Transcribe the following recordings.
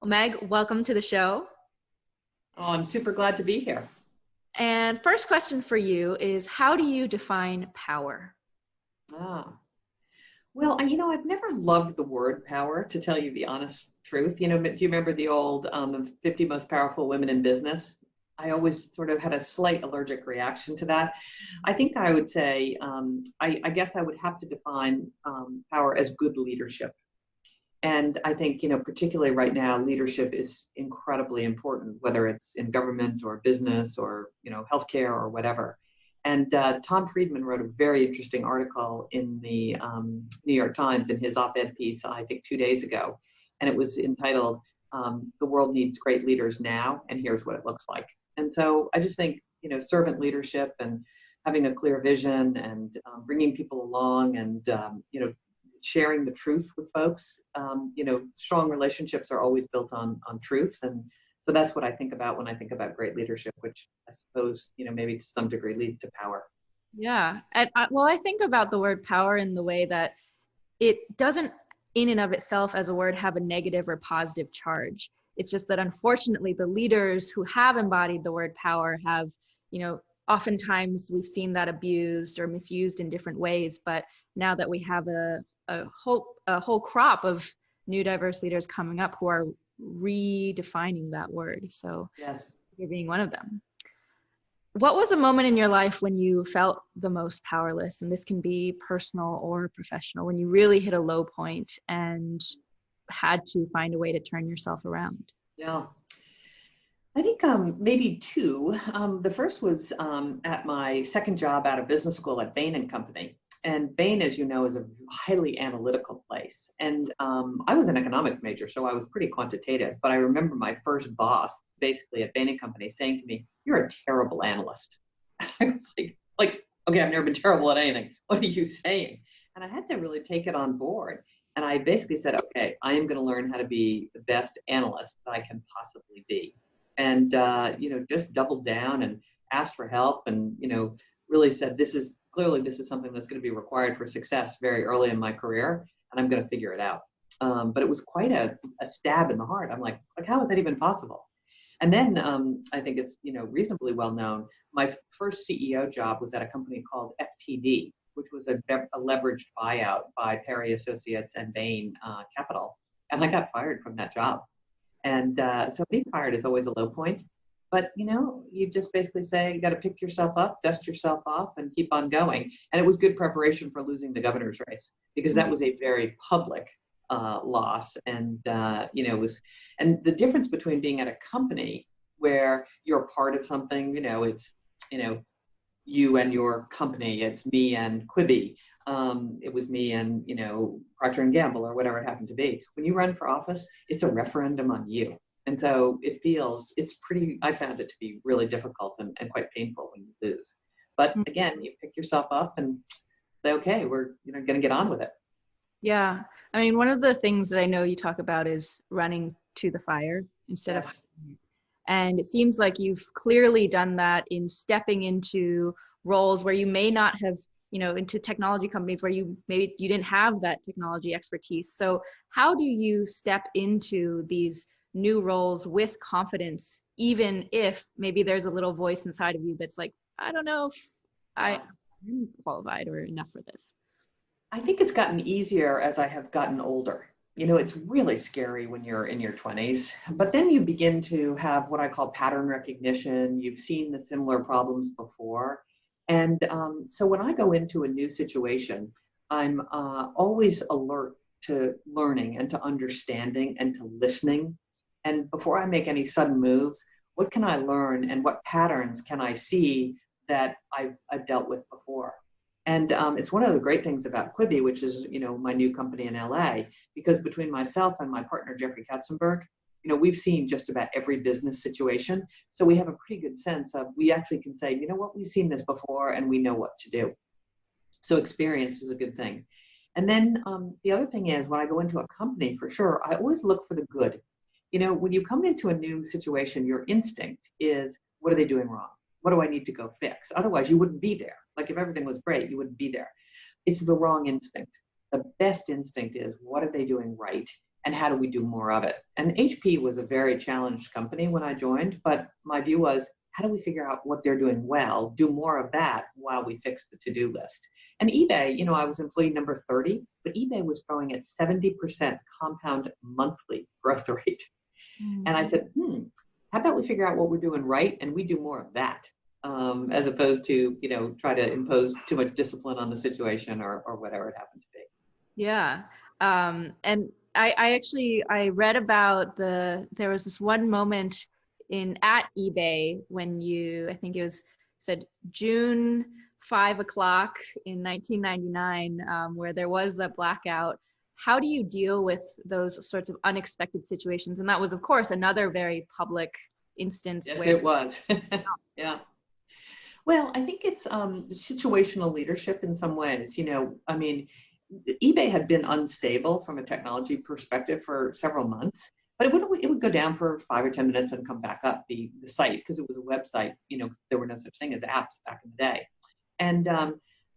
Well, Meg, welcome to the show. Oh, I'm super glad to be here. And first question for you is how do you define power? Ah, well, I've never loved the word power, to tell you the honest truth. Do you remember the old 50 most powerful women in business? I always sort of had a slight allergic reaction to that. I think I would say, I guess I would have to define power as good leadership. And I think, particularly right now, leadership is incredibly important, whether it's in government or business or, healthcare or whatever. And Tom Friedman wrote a very interesting article in the New York Times in his op-ed piece, I think 2 days ago. And it was entitled, The World Needs Great Leaders Now, and Here's What It Looks Like. And so I just think, servant leadership and having a clear vision and bringing people along and, sharing the truth with folks. Strong relationships are always built on truth, and so that's what I think about when I think about great leadership, which I suppose maybe to some degree leads to power. Yeah. Well, I think about the word power in the way that it doesn't, in and of itself, as a word, have a negative or positive charge. It's just that unfortunately, the leaders who have embodied the word power have, oftentimes we've seen that abused or misused in different ways. But now that we have a whole crop of new diverse leaders coming up who are redefining that word. So Yes. you're being one of them. What was a moment in your life when you felt the most powerless? And this can be personal or professional, when you really hit a low point and had to find a way to turn yourself around. Yeah. I think maybe two. The first was at my second job out of business school at Bain and Company. And Bain, as you know, is a highly analytical place. And I was an economics major, so I was pretty quantitative. But I remember my first boss, basically at Bain and Company, saying to me, "You're a terrible analyst." I was okay, I've never been terrible at anything. What are you saying? And I had to really take it on board. And I basically said, okay, I am going to learn how to be the best analyst that I can possibly be. And, just doubled down and asked for help and, really said, this is something that's going to be required for success very early in my career. And I'm going to figure it out. But it was quite a stab in the heart. I'm like, how is that even possible? And then I think it's reasonably well known. My first CEO job was at a company called FTD, which was a leveraged buyout by Perry Associates and Bain Capital, and I got fired from that job. And so being fired is always a low point. But you just basically say you got to pick yourself up, dust yourself off, and keep on going. And it was good preparation for losing the governor's race because that was a very public loss, and it was. And the difference between being at a company where you're part of something, it's you and your company, it's me and Quibi. It was me and Procter and Gamble or whatever it happened to be. When you run for office, it's a referendum on you. And so I found it to be really difficult and quite painful when you lose. But again, you pick yourself up and say, okay, we're going to get on with it. Yeah. I mean, one of the things that I know you talk about is running to the fire instead of, Yes. and it seems like you've clearly done that in stepping into roles where you may not have, into technology companies where maybe you didn't have that technology expertise. So how do you step into these new roles with confidence, even if maybe there's a little voice inside of you that's like, I don't know if I'm qualified or enough for this? I think it's gotten easier as I have gotten older. It's really scary when you're in your 20s, but then you begin to have what I call pattern recognition. You've seen the similar problems before. And so when I go into a new situation, I'm always alert to learning and to understanding and to listening. And before I make any sudden moves, what can I learn and what patterns can I see that I've dealt with before? And it's one of the great things about Quibi, which is, my new company in LA, because between myself and my partner, Jeffrey Katzenberg, we've seen just about every business situation. So we have a pretty good sense of, we actually can say, we've seen this before and we know what to do. So experience is a good thing. And then the other thing is when I go into a company, for sure, I always look for the good. When you come into a new situation, your instinct is, what are they doing wrong? What do I need to go fix? Otherwise, you wouldn't be there. Like if everything was great, you wouldn't be there. It's the wrong instinct. The best instinct is, what are they doing right? and how do we do more of it? And HP was a very challenged company when I joined, but my view was, how do we figure out what they're doing well, do more of that while we fix the to-do list? And eBay, I was employee number 30, but eBay was growing at 70% compound monthly growth rate. Mm-hmm. And I said, how about we figure out what we're doing right and we do more of that, as opposed to, try to impose too much discipline on the situation or whatever it happened to be. Yeah. And I read about there was this one moment at eBay when I think it was said June 5 o'clock in 1999, where there was that blackout. How do you deal with those sorts of unexpected situations? And that was, of course, another very public instance. Yes, it was. Yeah. Well, I think it's situational leadership in some ways. eBay had been unstable from a technology perspective for several months, but it would go down for 5 or 10 minutes and come back up, the site, because it was a website. There were no such thing as apps back in the day. And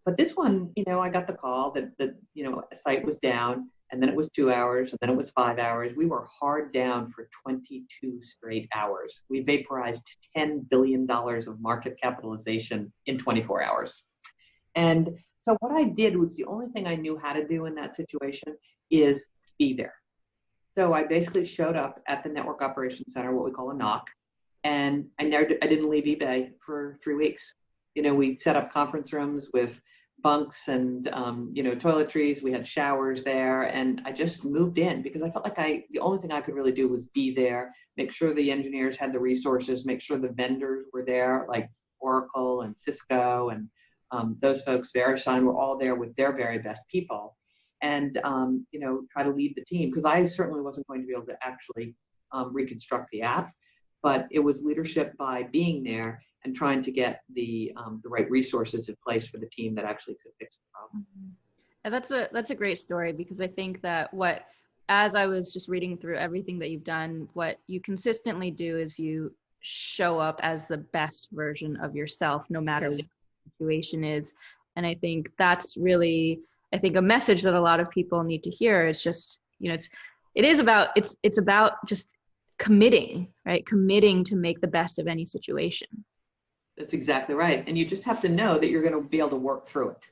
but this one, I got the call that a site was down, and then it was 2 hours, and then it was 5 hours. We were hard down for 22 straight hours. We vaporized $10 billion of market capitalization in 24 hours. And so what I did was, the only thing I knew how to do in that situation is be there. So I basically showed up at the Network Operations Center, what we call a NOC, and I didn't leave eBay for 3 weeks. We set up conference rooms with bunks and, toiletries. We had showers there, and I just moved in because I felt like the only thing I could really do was be there, make sure the engineers had the resources, make sure the vendors were there, like Oracle and Cisco and those folks, VeriSign, were all there with their very best people, and, try to lead the team, because I certainly wasn't going to be able to actually reconstruct the app, but it was leadership by being there and trying to get the right resources in place for the team that actually could fix the problem. And that's a great story, because I think that as I was just reading through everything that you've done, what you consistently do is you show up as the best version of yourself, no matter what the situation is. And I think that's really, a message that a lot of people need to hear is just, it's about just committing, right? Committing to make the best of any situation. That's exactly right. And you just have to know that you're going to be able to work through it.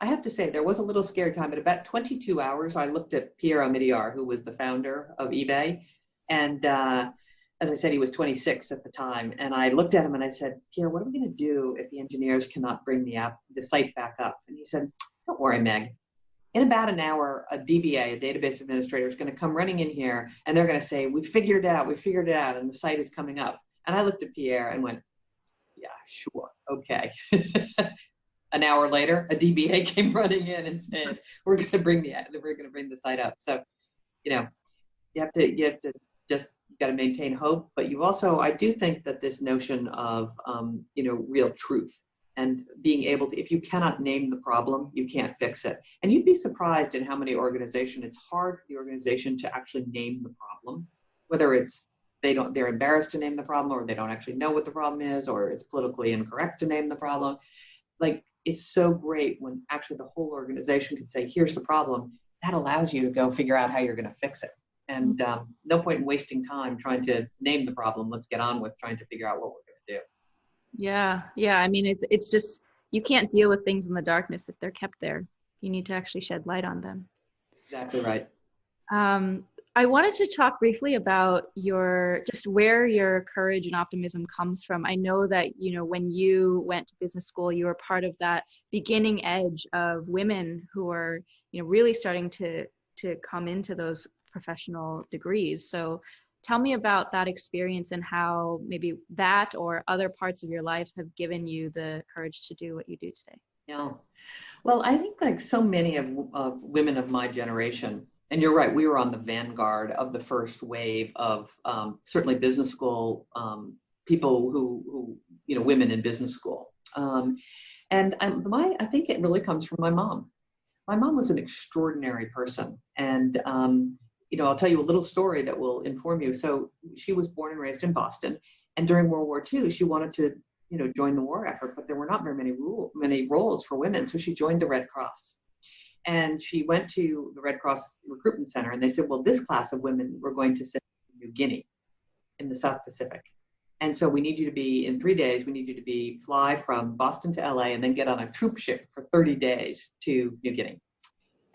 I have to say, there was a little scary time. At about 22 hours, I looked at Pierre Omidyar, who was the founder of eBay. And as I said, he was 26 at the time. And I looked at him and I said, Pierre, what are we going to do if the engineers cannot bring the site back up? And he said, don't worry, Meg. In about an hour, a DBA, a database administrator, is going to come running in here, and they're going to say, we figured it out, and the site is coming up. And I looked at Pierre and went, yeah, sure, okay. An hour later, a DBA came running in and said, we're going to bring the site up. So, you have to just, you got to maintain hope, but you also, I do think that this notion of, real truth, and being able to, if you cannot name the problem, you can't fix it. And you'd be surprised in how many organizations, it's hard for the organization to actually name the problem, whether it's they're embarrassed to name the problem, or they don't actually know what the problem is, or it's politically incorrect to name the problem. Like, it's so great when actually the whole organization can say, here's the problem. That allows you to go figure out how you're going to fix it. And no point in wasting time trying to name the problem. Let's get on with trying to figure out what we're going to do. Yeah. I mean, it's just, you can't deal with things in the darkness if they're kept there. You need to actually shed light on them. Exactly right. I wanted to talk briefly about where your courage and optimism comes from. I know that, when you went to business school, you were part of that beginning edge of women who are, really starting to come into those professional degrees. So tell me about that experience and how maybe that or other parts of your life have given you the courage to do what you do today. Yeah. Well, I think like so many of women of my generation, and you're right, we were on the vanguard of the first wave of certainly business school people who women in business school. I think it really comes from my mom. My mom was an extraordinary person. And, I'll tell you a little story that will inform you. So she was born and raised in Boston. And during World War II, she wanted to, join the war effort, but there were not very many roles for women. So she joined the Red Cross. And she went to the Red Cross Recruitment Center, and they said, well, this class of women we're going to send to New Guinea in the South Pacific. And so we need you to be, in 3 days, we need you to fly from Boston to LA and then get on a troop ship for 30 days to New Guinea.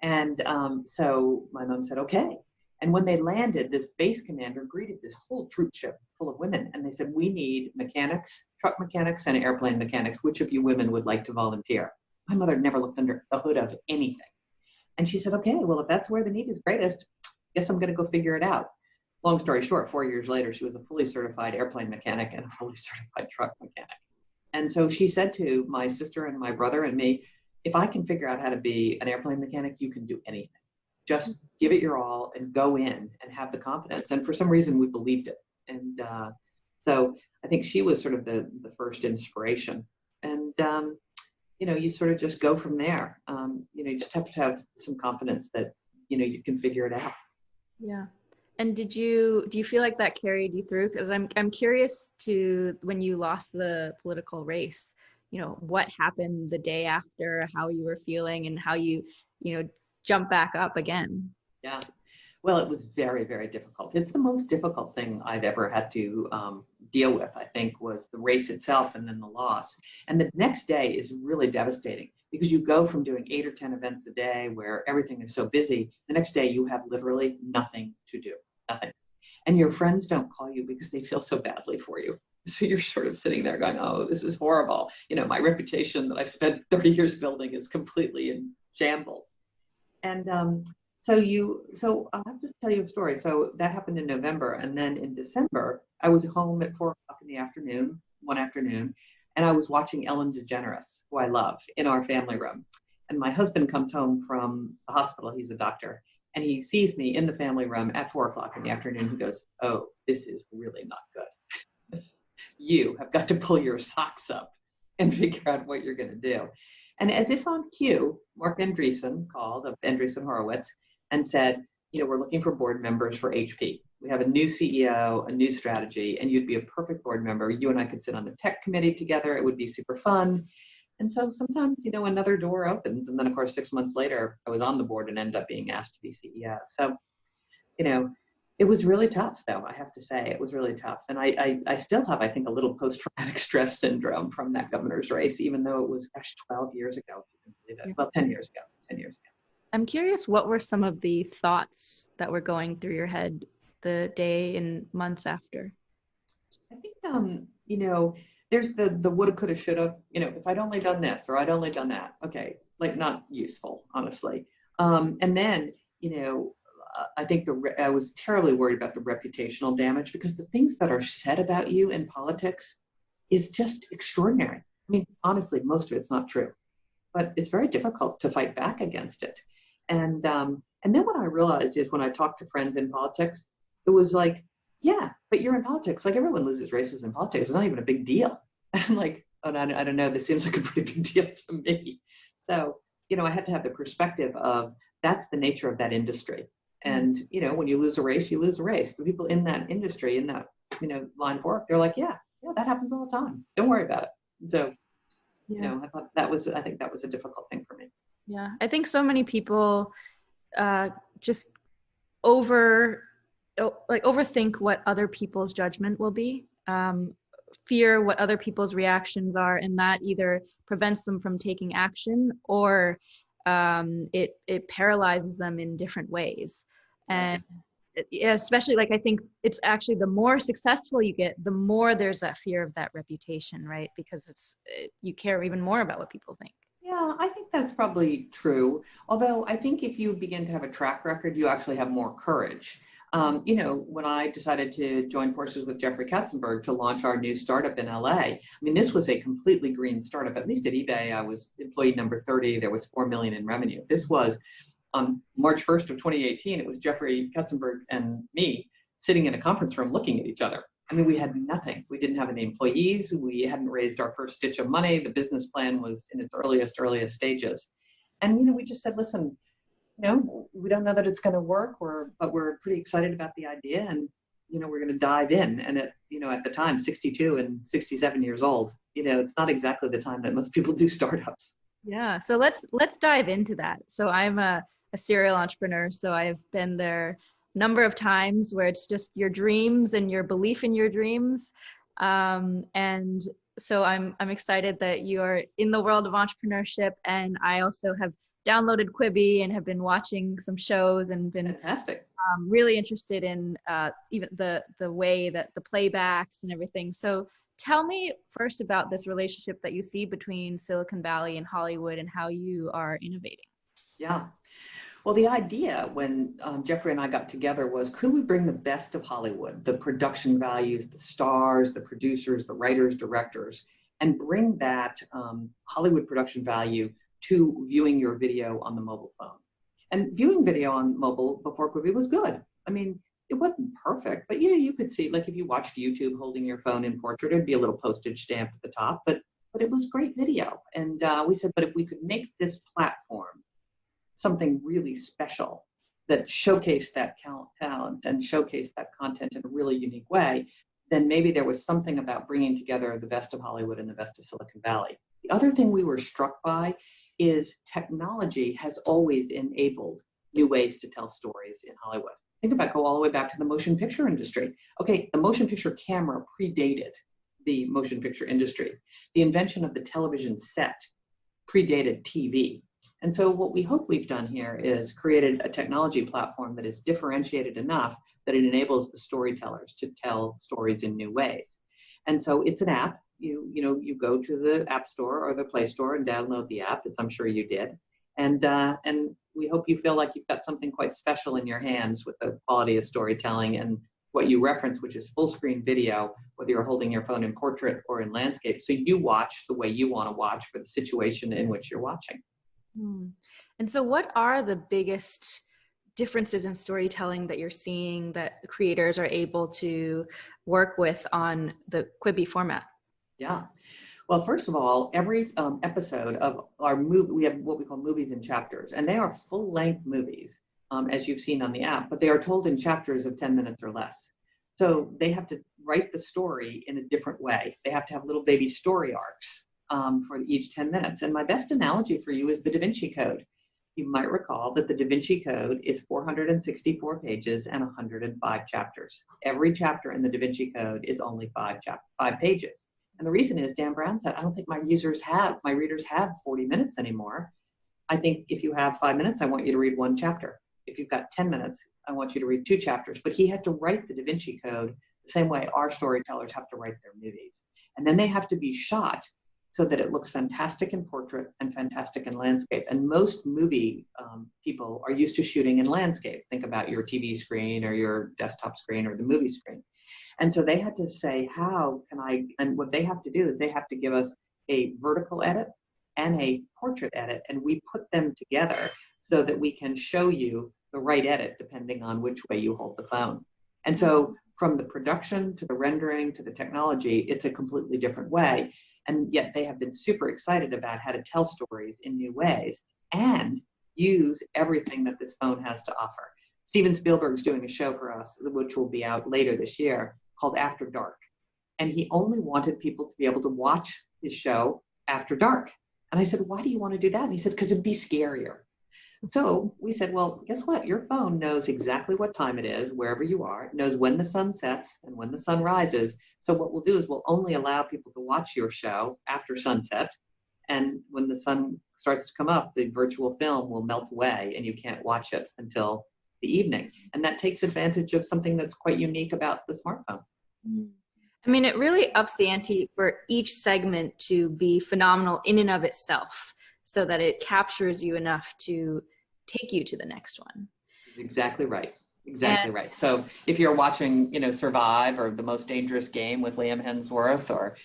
And so my mom said, okay. And when they landed, this base commander greeted this whole troop ship full of women. And they said, we need mechanics, truck mechanics, and airplane mechanics. Which of you women would like to volunteer? My mother never looked under the hood of anything. And she said, okay, well, if that's where the need is greatest, guess I'm going to go figure it out. Long story short, 4 years later, she was a fully certified airplane mechanic and a fully certified truck mechanic. And so she said to my sister and my brother and me, if I can figure out how to be an airplane mechanic, you can do anything. Just give it your all and go in and have the confidence. And for some reason, we believed it. And so I think she was sort of the first inspiration. And, you sort of just go from there. You just have to have some confidence that, you can figure it out. Yeah. And do you feel like that carried you through? Because I'm curious to, when you lost the political race, what happened the day after, how you were feeling, and how you jump back up again. Yeah. Well, it was very, very difficult. It's the most difficult thing I've ever had to deal with, I think, was the race itself and then the loss. And the next day is really devastating because you go from doing 8 or 10 events a day where everything is so busy. The next day you have literally nothing to do, nothing. And your friends don't call you because they feel so badly for you. So you're sort of sitting there going, oh, this is horrible. My reputation that I've spent 30 years building is completely in shambles. And so I'll have to tell you a story. So that happened in November. And then in December, I was home at 4 o'clock in the afternoon, one afternoon, and I was watching Ellen DeGeneres, who I love, in our family room. And my husband comes home from the hospital. He's a doctor. And he sees me in the family room at 4 o'clock in the afternoon. He goes, oh, this is really not good. You have got to pull your socks up and figure out what you're going to do. And as if on cue, Mark Andreessen called, of Andreessen Horowitz, and said, we're looking for board members for HP. We have a new CEO, a new strategy, and you'd be a perfect board member. You and I could sit on the tech committee together. It would be super fun. And so sometimes, another door opens. And then, of course, 6 months later, I was on the board and ended up being asked to be CEO. So, it was really tough, though, I have to say. It was really tough. And I still have, I think, a little post-traumatic stress syndrome from that governor's race, even though it was, 12 years ago. Well, 10 years ago. I'm curious, what were some of the thoughts that were going through your head the day and months after? I think, there's the woulda, coulda, shoulda, if I'd only done this or I'd only done that. Okay, not useful, honestly. And then, I think I was terribly worried about the reputational damage because the things that are said about you in politics is just extraordinary. I mean, honestly, most of it's not true, but it's very difficult to fight back against it. And then what I realized is when I talked to friends in politics, it was like, yeah, but you're in politics. Like everyone loses races in politics. It's not even a big deal. And I'm like, oh, I don't know. This seems like a pretty big deal to me. So, I had to have the perspective of that's the nature of that industry. And, when you lose a race, you lose a race. The people in that industry, in that, line of work, they're like, yeah, that happens all the time. Don't worry about it. So, I thought I think that was a difficult thing for me. Yeah. I think so many people just overthink what other people's judgment will be, fear what other people's reactions are, and that either prevents them from taking action or it paralyzes them in different ways. And especially I think it's actually the more successful you get, the more there's that fear of that reputation, right? Because you care even more about what people think. Yeah, I think that's probably true. Although I think if you begin to have a track record, you actually have more courage. When I decided to join forces with Jeffrey Katzenberg to launch our new startup in LA, I mean, this was a completely green startup. At least at eBay, I was employee number 30. There was $4 million in revenue. This was on March 1st of 2018. It was Jeffrey Katzenberg and me sitting in a conference room looking at each other. I mean, we had nothing. We didn't have any employees. We hadn't raised our first stitch of money. The business plan was in its earliest stages. And, we just said, listen, we don't know that it's going to work, but we're pretty excited about the idea, and we're going to dive in. And at the time, 62 and 67 years old, it's not exactly the time that most people do startups. Yeah, so let's dive into that. So I'm a serial entrepreneur, so I've been there a number of times where it's just your dreams and your belief in your dreams. And so I'm excited that you are in the world of entrepreneurship, and I also have downloaded Quibi and have been watching some shows and been Fantastic. really interested in even the way that the playbacks and everything. So tell me first about this relationship that you see between Silicon Valley and Hollywood and how you are innovating. Yeah. Well, the idea when Jeffrey and I got together was, could we bring the best of Hollywood, the production values, the stars, the producers, the writers, directors, and bring that Hollywood production value to viewing your video on the mobile phone. And viewing video on mobile before Quibi was good. I mean, it wasn't perfect, but you could see, like if you watched YouTube holding your phone in portrait, it'd be a little postage stamp at the top, but it was great video. And we said, but if we could make this platform something really special that showcased that talent and showcased that content in a really unique way, then maybe there was something about bringing together the best of Hollywood and the best of Silicon Valley. The other thing we were struck by is technology has always enabled new ways to tell stories in Hollywood. Think about, go all the way back to the motion picture industry. Okay, the motion picture camera predated the motion picture industry. The invention of the television set predated TV. And so what we hope we've done here is created a technology platform that is differentiated enough that it enables the storytellers to tell stories in new ways. And so it's an app. You go to the App Store or the Play Store and download the app, as I'm sure you did. And we hope you feel like you've got something quite special in your hands with the quality of storytelling and what you reference, which is full screen video, whether you're holding your phone in portrait or in landscape. So you watch the way you want to watch for the situation in which you're watching. And so what are the biggest differences in storytelling that you're seeing that creators are able to work with on the Quibi format? Yeah. Well, first of all, every episode of our movie, we have what we call movies in chapters, and they are full-length movies, as you've seen on the app, but they are told in chapters of 10 minutes or less. So they have to write the story in a different way. They have to have little baby story arcs for each 10 minutes. And my best analogy for you is the Da Vinci Code. You might recall that the Da Vinci Code is 464 pages and 105 chapters. Every chapter in the Da Vinci Code is only 5 pages. And the reason is, Dan Brown said, I don't think my readers have 40 minutes anymore. I think if you have 5 minutes, I want you to read one chapter. If you've got 10 minutes, I want you to read 2 chapters. But he had to write the Da Vinci Code the same way our storytellers have to write their movies. And then they have to be shot so that it looks fantastic in portrait and fantastic in landscape. And most movie people are used to shooting in landscape. Think about your TV screen or your desktop screen or the movie screen. And so they had to say, and what they have to do is they have to give us a vertical edit and a portrait edit, and we put them together so that we can show you the right edit depending on which way you hold the phone. And so from the production to the rendering to the technology, it's a completely different way. And yet they have been super excited about how to tell stories in new ways and use everything that this phone has to offer. Steven Spielberg's doing a show for us, which will be out later this year, called After Dark. And he only wanted people to be able to watch his show after dark. And I said, why do you want to do that? And he said, because it'd be scarier. So we said, well, guess what? Your phone knows exactly what time it is, wherever you are. It knows when the sun sets and when the sun rises. So what we'll do is we'll only allow people to watch your show after sunset. And when the sun starts to come up, the virtual film will melt away and you can't watch it until the evening. And that takes advantage of something that's quite unique about the smartphone. I mean, it really ups the ante for each segment to be phenomenal in and of itself so that it captures you enough to take you to the next one. Exactly right. Exactly right. So if you're watching, Survive or The Most Dangerous Game with Liam Hemsworth or,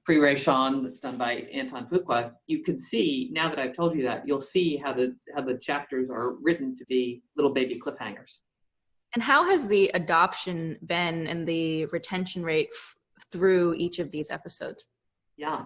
Pre-Ration that's done by Anton Fuqua, you can see, now that I've told you that, you'll see how the chapters are written to be little baby cliffhangers. And how has the adoption been and the retention rate through each of these episodes? Yeah.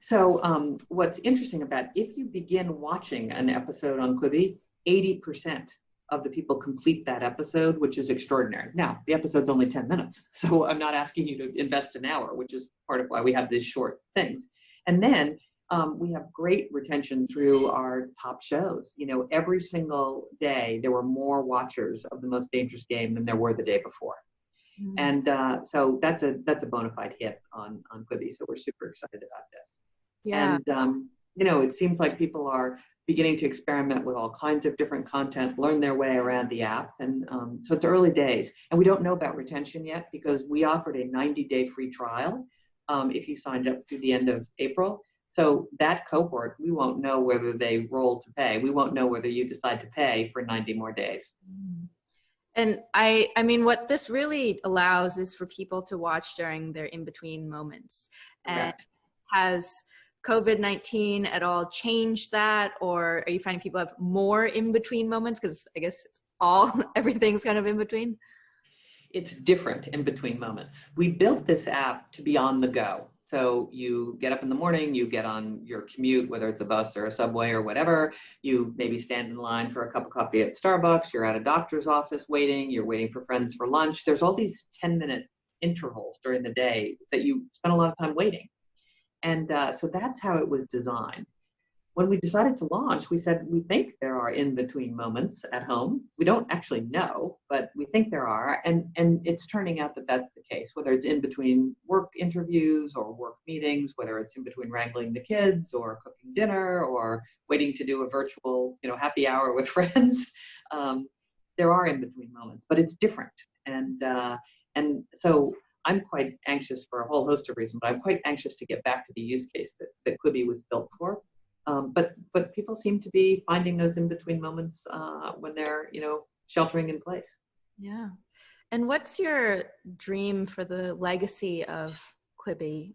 So what's interesting about if you begin watching an episode on Quibi, 80% of the people complete that episode, which is extraordinary. Now, the episode's only 10 minutes, so I'm not asking you to invest an hour, which is part of why we have these short things. And then we have great retention through our top shows. Every single day there were more watchers of The Most Dangerous Game than there were the day before. And so that's a bona fide hit on Quibi. So we're super excited about this. Yeah. And it seems like people are beginning to experiment with all kinds of different content, learn their way around the app. And so it's early days. And we don't know about retention yet because we offered a 90-day free trial if you signed up through the end of April. So that cohort, we won't know whether they roll to pay. We won't know whether you decide to pay for 90 more days. And I mean, what this really allows is for people to watch during their in-between moments. Correct. And has COVID-19 at all changed that? Or are you finding people have more in-between moments? Because I guess everything's kind of in between. It's different in between moments. We built this app to be on the go. So you get up in the morning, you get on your commute, whether it's a bus or a subway or whatever, you maybe stand in line for a cup of coffee at Starbucks, you're at a doctor's office waiting, you're waiting for friends for lunch. There's all these 10-minute intervals during the day that you spend a lot of time waiting. And so that's how it was designed. When we decided to launch, we said, we think there are in-between moments at home. We don't actually know, but we think there are. And it's turning out that that's the case, whether it's in between work interviews or work meetings, whether it's in between wrangling the kids or cooking dinner or waiting to do a virtual, happy hour with friends. There are in-between moments, but it's different. And so I'm quite anxious for a whole host of reasons, but I'm quite anxious to get back to the use case that Quibi was built for. But people seem to be finding those in-between moments when they're, sheltering in place. Yeah. And what's your dream for the legacy of Quibi?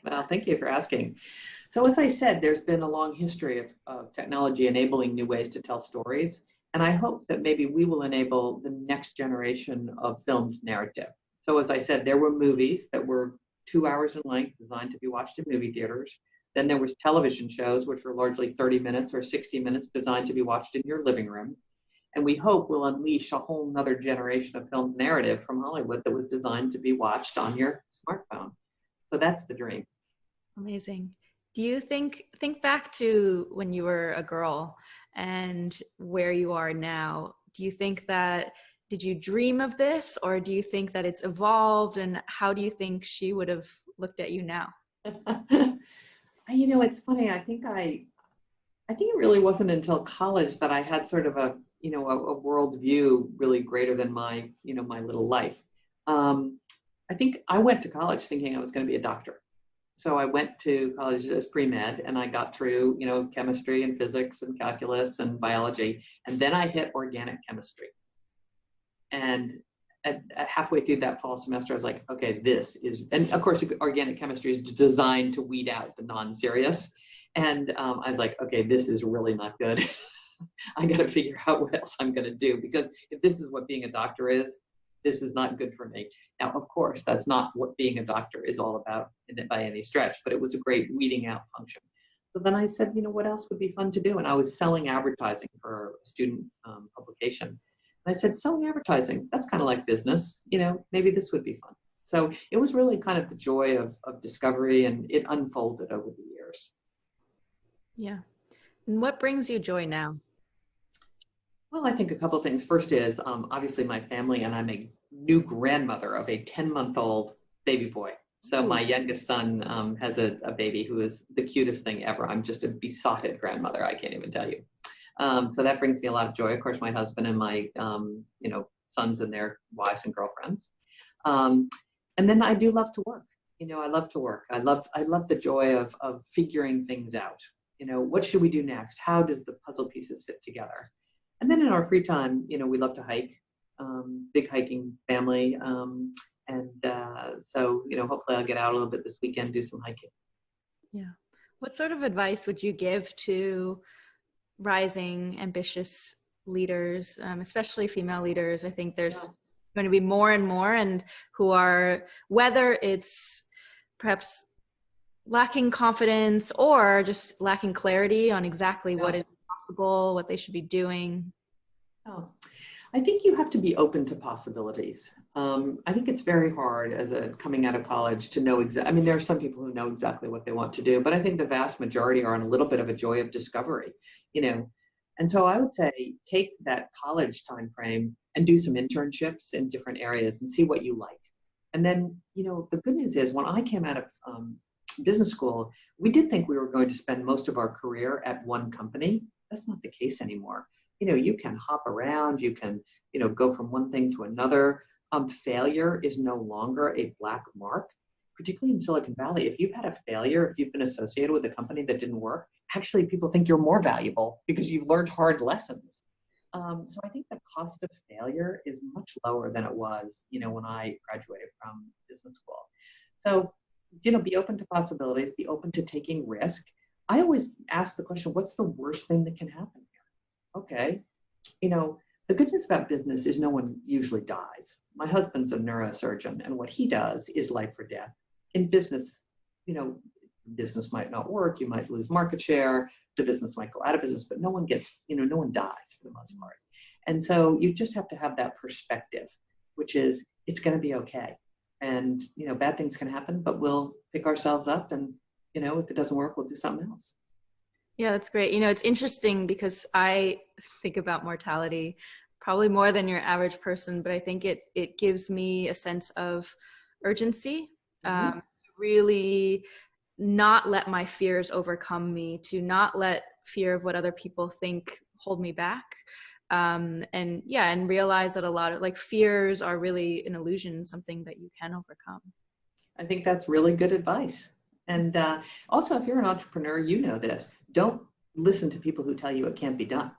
Well, thank you for asking. So as I said, there's been a long history of technology enabling new ways to tell stories. And I hope that maybe we will enable the next generation of filmed narrative. So as I said, there were movies that were 2 hours in length, designed to be watched in movie theaters. Then there was television shows, which were largely 30 minutes or 60 minutes, designed to be watched in your living room. And we hope we'll unleash a whole nother generation of filmed narrative from Hollywood that was designed to be watched on your smartphone. So that's the dream. Amazing. Do you think back to when you were a girl and where you are now? Do you think did you dream of this, or do you think that it's evolved, and how do you think she would have looked at you now? It's funny. I think it really wasn't until college that I had sort of a world view really greater than my little life. I think I went to college thinking I was going to be a doctor. So I went to college as pre-med, and I got through, chemistry and physics and calculus and biology. And then I hit organic chemistry. And at halfway through that fall semester, I was like, okay, and of course, organic chemistry is designed to weed out the non-serious. And I was like, okay, this is really not good. I got to figure out what else I'm going to do, because if this is what being a doctor is, this is not good for me. Now, of course, that's not what being a doctor is all about by any stretch, but it was a great weeding out function. So then I said, what else would be fun to do? And I was selling advertising for a student publication. And I said, selling advertising, that's kind of like business, maybe this would be fun. So it was really kind of the joy of discovery, and it unfolded over the years. Yeah. And what brings you joy now? Well, I think a couple of things. First is obviously my family, and I'm a new grandmother of a 10-month-old baby boy. So my youngest son has a baby who is the cutest thing ever. I'm just a besotted grandmother. I can't even tell you. So that brings me a lot of joy. Of course, my husband and my, sons and their wives and girlfriends. And then I do love to work. I love to work. I love the joy of figuring things out. What should we do next? How does the puzzle pieces fit together? And then in our free time, we love to hike, big hiking family. So, hopefully I'll get out a little bit this weekend, do some hiking. Yeah. What sort of advice would you give to rising, ambitious leaders, especially female leaders? I think there's going to be more and more, and who are, whether it's perhaps lacking confidence or just lacking clarity on exactly what is possible, what they should be doing. Oh, I think you have to be open to possibilities. I think it's very hard as a coming out of college to know exactly. I mean, there are some people who know exactly what they want to do, but I think the vast majority are on a little bit of a joy of discovery, you know. And so I would say take that college time frame and do some internships in different areas and see what you like. And then, you know, the good news is when I came out of business school, we did think we were going to spend most of our career at one company. That's not the case anymore. You know, you can hop around, you can, you know, go from one thing to another. Failure is no longer a black mark, particularly in Silicon Valley. If you've had a failure, if you've been associated with a company that didn't work, actually people think you're more valuable because you've learned hard lessons. So I think the cost of failure is much lower than it was, you know, when I graduated from business school. So, you know, be open to possibilities, be open to taking risk. I always ask the question, what's the worst thing that can happen here? Okay, you know, the good news about business is no one usually dies. My husband's a neurosurgeon, and what he does is life or death. In business, you know, business might not work, you might lose market share, the business might go out of business, but no one gets, you know, no one dies for the most part. And so you just have to have that perspective, which is it's going to be okay. And, you know, bad things can happen, but we'll pick ourselves up and, you know, if it doesn't work, we'll do something else. Yeah, that's great. You know, it's interesting because I think about mortality probably more than your average person, but I think it gives me a sense of urgency, to really not let my fears overcome me, to not let fear of what other people think hold me back. And realize that a lot of like fears are really an illusion, something that you can overcome. I think that's really good advice. And also, if you're an entrepreneur, you know this. Don't listen to people who tell you it can't be done.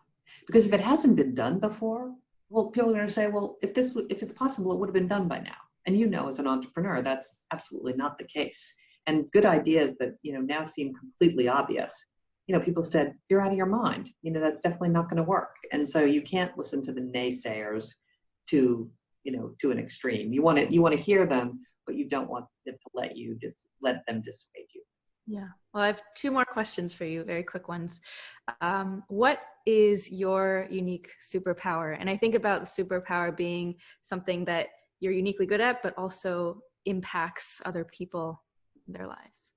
Because if it hasn't been done before, well, people are going to say, well, if it's possible, it would have been done by now. And you know, as an entrepreneur, that's absolutely not the case. And good ideas that, you know, now seem completely obvious. You know, people said, you're out of your mind. You know, that's definitely not going to work. And so you can't listen to the naysayers to, you know, to an extreme. You want to hear them, but you don't want it to let them dissuade you. Yeah. Well, I have two more questions for you, very quick ones. What is your unique superpower? And I think about the superpower being something that you're uniquely good at, but also impacts other people in their lives.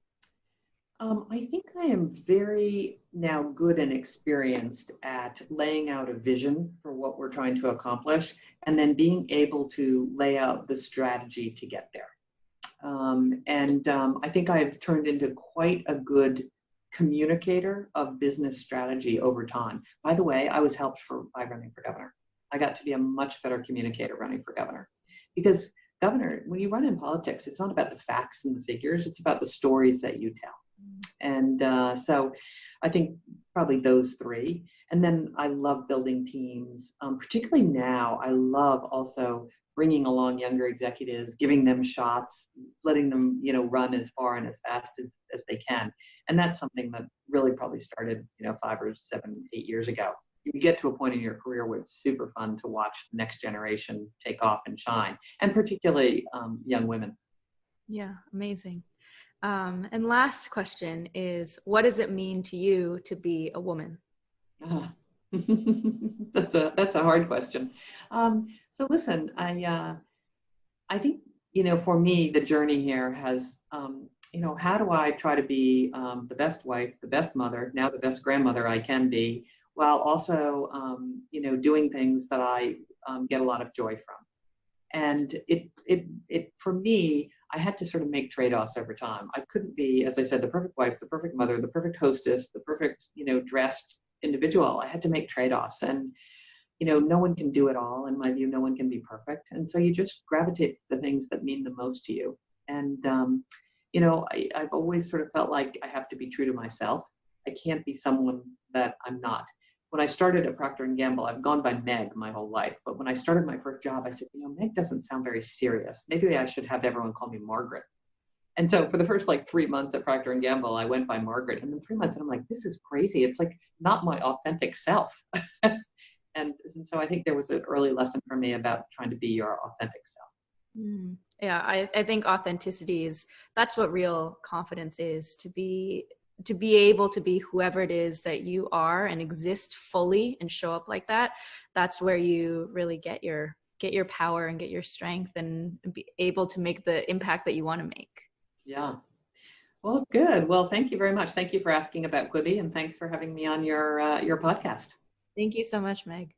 I think I am very now good and experienced at laying out a vision for what we're trying to accomplish, and then being able to lay out the strategy to get there. I think I've turned into quite a good communicator of business strategy over time. By the way, I was helped by running for governor. I got to be a much better communicator running for governor, because governor, when you run in politics, it's not about the facts and the figures, it's about the stories that you tell. And so I think probably those three. And then I love building teams, particularly now. I love also bringing along younger executives, giving them shots, letting them, you know, run as far and as fast as they can. And that's something that really probably started, you know, 5 or 7, 8 years ago. You get to a point in your career where it's super fun to watch the next generation take off and shine, and particularly young women. Yeah, amazing. And last question is, what does it mean to you to be a woman? That's a hard question. So listen, I think, you know, for me, the journey here has, you know, how do I try to be the best wife, the best mother, now the best grandmother I can be, while also, you know, doing things that I get a lot of joy from. And it for me, I had to sort of make trade-offs over time. I couldn't be, as I said, the perfect wife, the perfect mother, the perfect hostess, the perfect, you know, dressed individual. I had to make trade-offs, and, you know, no one can do it all. In my view, no one can be perfect. And so you just gravitate to the things that mean the most to you. And, you know, I've always sort of felt like I have to be true to myself. I can't be someone that I'm not. When I started at Procter & Gamble, I've gone by Meg my whole life. But when I started my first job, I said, you know, Meg doesn't sound very serious. Maybe I should have everyone call me Margaret. And so for the first like 3 months at Procter & Gamble, I went by Margaret. And then 3 months, and I'm like, this is crazy. It's like not my authentic self. and so I think there was an early lesson for me about trying to be your authentic self. Yeah, I think authenticity that's what real confidence is, to be to be able to be whoever it is that you are and exist fully and show up like that, that's where you really get your power and get your strength and be able to make the impact that you want to make. Yeah. Well, good. Well, thank you very much. Thank you for asking about Quibi, and thanks for having me on your podcast. Thank you so much, Meg.